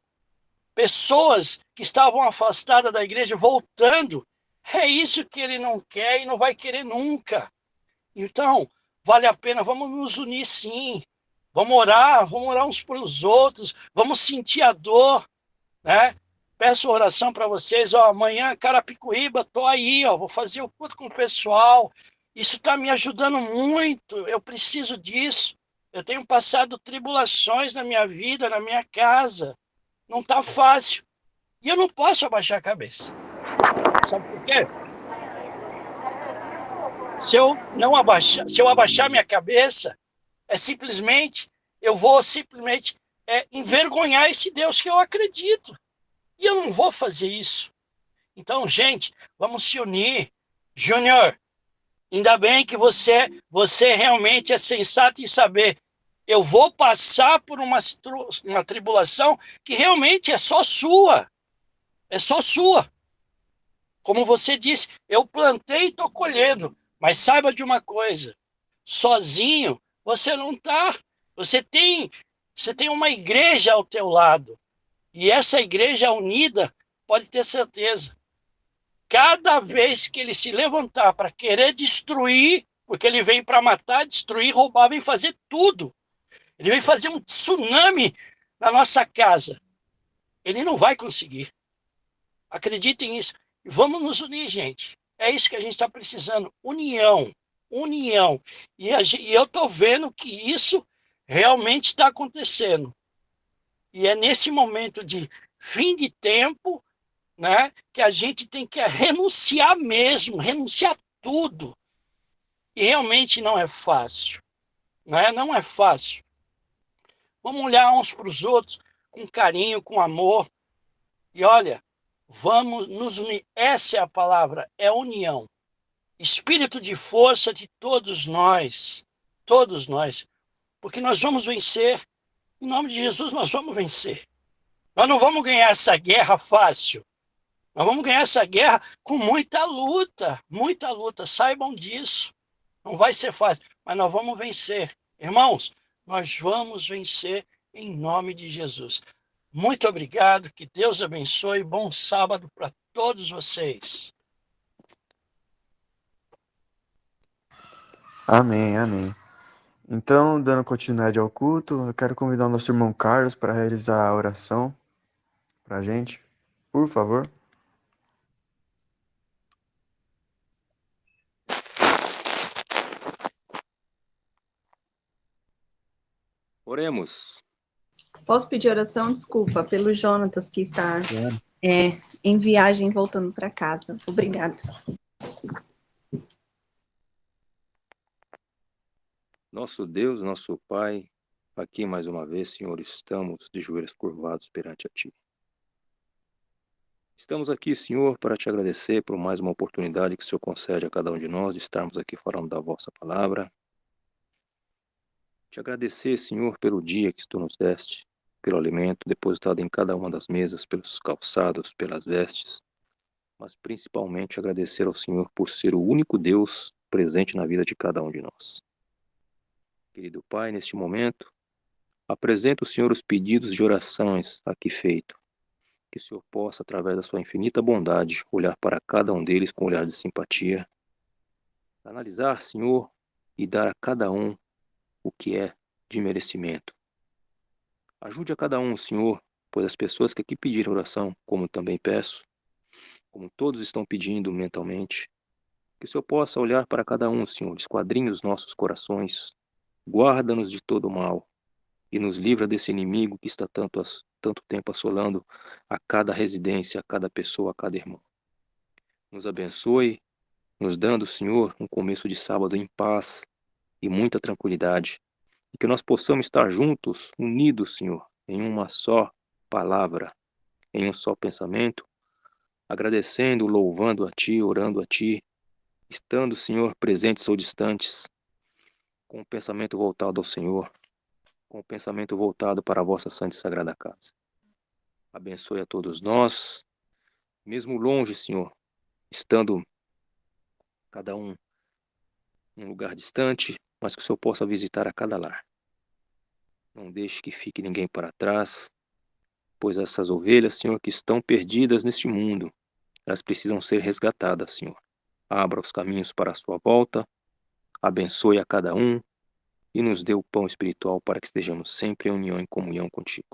pessoas que estavam afastadas da igreja, voltando. É isso que ele não quer e não vai querer nunca. Então, vale a pena, vamos nos unir sim. Vamos orar uns pelos outros, vamos sentir a dor, né? Peço oração para vocês, amanhã, Carapicuíba, estou aí, vou fazer o culto com o pessoal. Isso está me ajudando muito, eu preciso disso. Eu tenho passado tribulações na minha vida, na minha casa. Não está fácil. E eu não posso abaixar a cabeça. Sabe por quê? Se eu abaixar minha cabeça, eu vou simplesmente envergonhar esse Deus que eu acredito. E eu não vou fazer isso. Então, gente, vamos se unir. Júnior, ainda bem que você realmente é sensato em saber. Eu vou passar por uma tribulação que realmente é só sua. É só sua. Como você disse, eu plantei e estou colhendo. Mas saiba de uma coisa, sozinho você não está. Você tem uma igreja ao teu lado. E essa igreja unida, pode ter certeza, cada vez que ele se levantar para querer destruir, porque ele vem para matar, destruir, roubar, vem fazer tudo. Ele vem fazer um tsunami na nossa casa. Ele não vai conseguir. Acreditem nisso. Vamos nos unir, gente. É isso que a gente está precisando. União. União. E eu estou vendo que isso realmente está acontecendo. E é nesse momento de fim de tempo, né, que a gente tem que renunciar mesmo, renunciar tudo. E realmente não é fácil. Né? Não é fácil. Vamos olhar uns para os outros com carinho, com amor. E olha, vamos nos unir. Essa é a palavra, é união. Espírito de força de todos nós. Todos nós. Porque nós vamos vencer. Em nome de Jesus, nós vamos vencer. Nós não vamos ganhar essa guerra fácil. Nós vamos ganhar essa guerra com muita luta. Muita luta. Saibam disso. Não vai ser fácil, mas nós vamos vencer. Irmãos, nós vamos vencer em nome de Jesus. Muito obrigado. Que Deus abençoe. Bom sábado para todos vocês. Amém, amém. Então, dando continuidade ao culto, eu quero convidar o nosso irmão Carlos para realizar a oração para a gente, por favor. Oremos. Posso pedir oração? Desculpa, pelo Jonatas, que está em viagem voltando para casa. Obrigada. Nosso Deus, nosso Pai, aqui mais uma vez, Senhor, estamos de joelhos curvados perante a Ti. Estamos aqui, Senhor, para Te agradecer por mais uma oportunidade que o Senhor concede a cada um de nós de estarmos aqui falando da Vossa Palavra. Te agradecer, Senhor, pelo dia que Tu nos deste, pelo alimento depositado em cada uma das mesas, pelos calçados, pelas vestes, mas principalmente agradecer ao Senhor por ser o único Deus presente na vida de cada um de nós. Querido Pai, neste momento, apresento ao Senhor os pedidos de orações aqui feitos. Que o Senhor possa, através da sua infinita bondade, olhar para cada um deles com um olhar de simpatia, analisar, Senhor, e dar a cada um o que é de merecimento. Ajude a cada um, Senhor, pois as pessoas que aqui pediram oração, como também peço, como todos estão pedindo mentalmente, que o Senhor possa olhar para cada um, Senhor, esquadrinhe os nossos corações, guarda-nos de todo mal e nos livra desse inimigo que está tanto tempo assolando a cada residência, a cada pessoa, a cada irmão. Nos abençoe, nos dando, Senhor, um começo de sábado em paz e muita tranquilidade, e que nós possamos estar juntos, unidos, Senhor, em uma só palavra, em um só pensamento, agradecendo, louvando a Ti, orando a Ti, estando, Senhor, presentes ou distantes, com o pensamento voltado ao Senhor, com o pensamento voltado para a vossa santa e sagrada casa. Abençoe a todos nós, mesmo longe, Senhor, estando cada um em um lugar distante, mas que o Senhor possa visitar a cada lar. Não deixe que fique ninguém para trás, pois essas ovelhas, Senhor, que estão perdidas neste mundo, elas precisam ser resgatadas, Senhor. Abra os caminhos para a sua volta, abençoe a cada um e nos dê o pão espiritual para que estejamos sempre em união e comunhão contigo.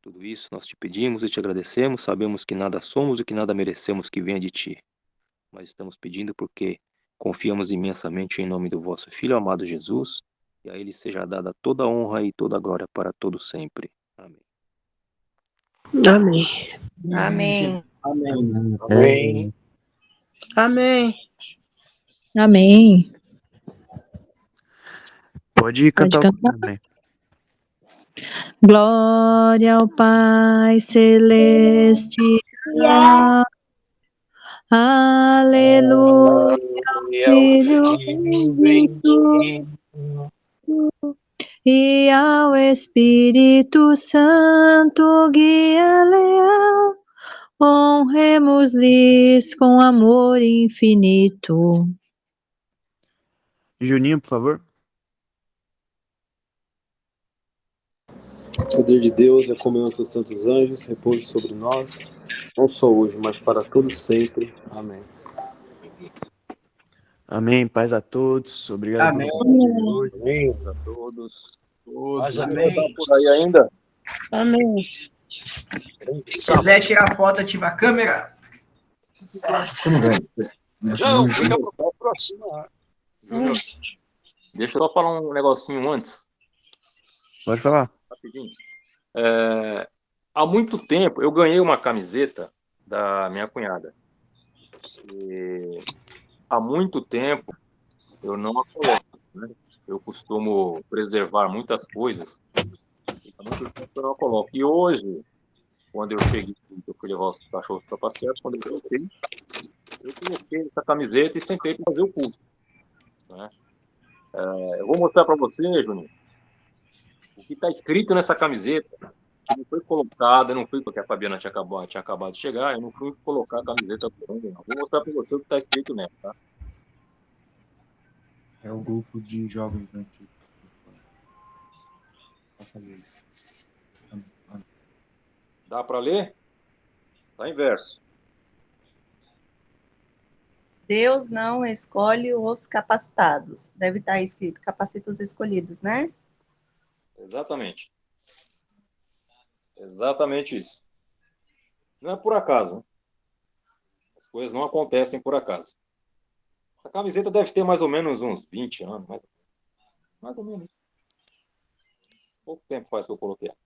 Tudo isso nós te pedimos e te agradecemos, sabemos que nada somos e que nada merecemos que venha de ti, mas estamos pedindo porque confiamos imensamente em nome do vosso Filho amado Jesus, e a ele seja dada toda a honra e toda a glória para todo sempre. Amém. Amém. Amém. Amém. Amém. Amém. Amém. Pode cantar o coro também. Glória ao Pai Celestial. Aleluia ao Filho bendito e ao Espírito Santo, guia leal. Honremos-lhes com amor infinito. Juninho, por favor. O poder de Deus e a comunhão dos seus santos anjos repouse sobre nós, não só hoje, mas para todos sempre. Amém. Amém. Paz a todos. Obrigado Amém. por hoje. Amém a todos. Paz a Amém. Tá por aí ainda? Amém. Se quiser tirar foto, ativa a câmera. Não, fica para a próxima. Deixa eu só falar um negocinho antes. Pode falar. Rapidinho. Há muito tempo eu ganhei uma camiseta da minha cunhada. E há muito tempo eu não a coloco, né? Eu costumo preservar muitas coisas. E há muito tempo eu não a coloco. E hoje, quando eu cheguei, eu fui levar os cachorros para passear, quando eu coloquei essa camiseta e sentei para fazer o culto, né? Eu vou mostrar para você, Juninho, o que está escrito nessa camiseta. Não foi colocada, não foi porque a Fabiana tinha acabado de chegar, eu não fui colocar a camiseta por onde, não. Vou mostrar para você o que está escrito nela, tá? É o grupo de jovens antigos. Vou fazer isso. Dá para ler? Está em verso. Deus não escolhe os capacitados. Deve estar escrito capacita os escolhidos, né? Exatamente. Exatamente isso. Não é por acaso, né? As coisas não acontecem por acaso. Essa camiseta deve ter mais ou menos uns 20 anos. Mais ou menos. Pouco tempo faz que eu coloquei ela.